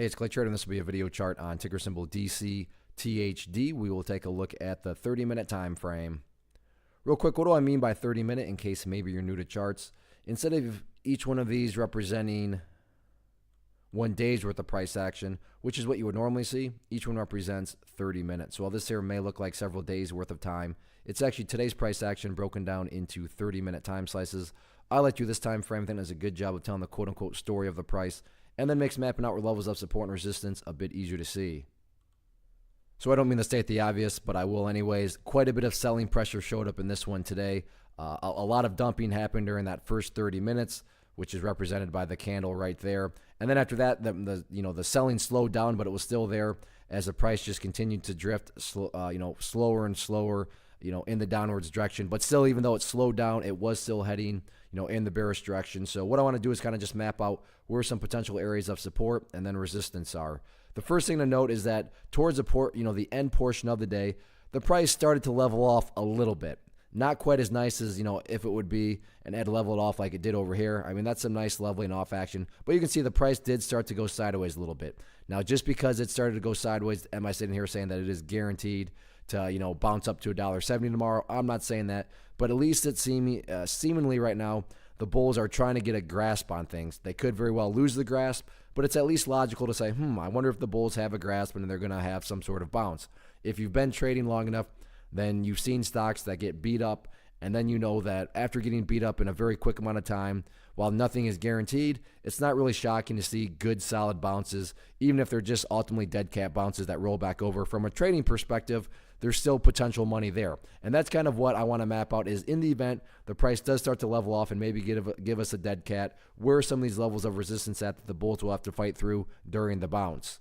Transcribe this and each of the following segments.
Hey, it's Clay Trader, and this will be a video chart on ticker symbol DCTHD. We will take a look at the 30-minute time frame. Real quick, what do I mean by 30-minute in case maybe you're new to charts? Instead of each one of these representing 1 day's worth of price action, which is what you would normally see, each one represents 30 minutes. So while this here may look like several days worth of time, it's actually today's price action broken down into 30-minute time slices. I like to do this time frame. I think it does a good job of telling the quote-unquote story of the price, and then makes mapping out levels of support and resistance a bit easier to see. So I don't mean to state the obvious, but I will anyways. Quite a bit of selling pressure showed up in this one today. A lot of dumping happened during that first 30 minutes, which is represented by the candle right there. And then after that, the selling slowed down, but it was still there as the price just continued to drift, slower and slower, in the downwards direction. But still, even though it slowed down, it was still heading, in the bearish direction. So what I want to do is kind of just map out where some potential areas of support and then resistance are. The first thing to note is that towards the end portion of the day, the price started to level off a little bit. Not quite as nice as, if it would be, and had leveled off like it did over here. I mean, that's some nice leveling off action. But you can see the price did start to go sideways a little bit. Now, just because it started to go sideways, am I sitting here saying that it is guaranteed to, bounce up to $1.70 tomorrow? I'm not saying that. But at least it seemingly right now, the bulls are trying to get a grasp on things. They could very well lose the grasp, but it's at least logical to say, I wonder if the bulls have a grasp and they're going to have some sort of bounce. If you've been trading long enough, then you've seen stocks that get beat up, and then you know that after getting beat up in a very quick amount of time, while nothing is guaranteed, it's not really shocking to see good, solid bounces, even if they're just ultimately dead cat bounces that roll back over. From a trading perspective, there's still potential money there. And that's kind of what I want to map out is in the event the price does start to level off and maybe give us a dead cat, where are some of these levels of resistance at that the bulls will have to fight through during the bounce?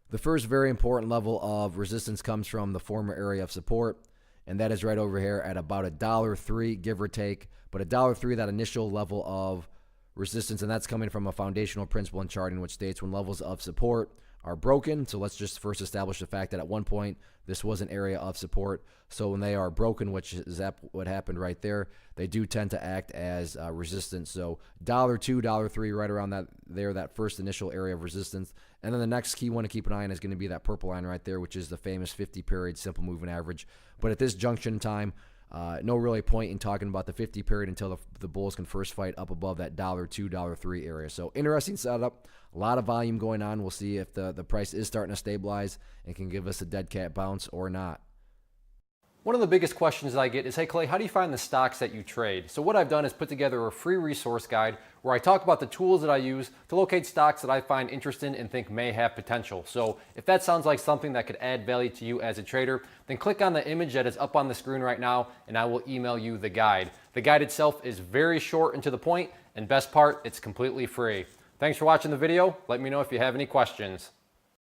The first very important level of resistance comes from the former area of support, and that is right over here at about $1.03, give or take. But $1.03, that initial level of resistance, and that's coming from a foundational principle in charting, which states when levels of support are broken. So let's just first establish the fact that at one point this was an area of support. So when they are broken, which is what happened right there, they do tend to act as resistance. So $1.02, $1.03, right around that first initial area of resistance. And then the next key one to keep an eye on is going to be that purple line right there, which is the famous 50-period simple moving average. But at this junction in time, no really point in talking about the 50 period until the bulls can first fight up above that $1.02, $1.03 area. So interesting setup, a lot of volume going on. We'll see if the price is starting to stabilize and can give us a dead cat bounce or not. One of the biggest questions that I get is, hey Clay, how do you find the stocks that you trade? So what I've done is put together a free resource guide where I talk about the tools that I use to locate stocks that I find interesting and think may have potential. So if that sounds like something that could add value to you as a trader, then click on the image that is up on the screen right now and I will email you the guide. The guide itself is very short and to the point, and best part, it's completely free. Thanks for watching the video. Let me know if you have any questions.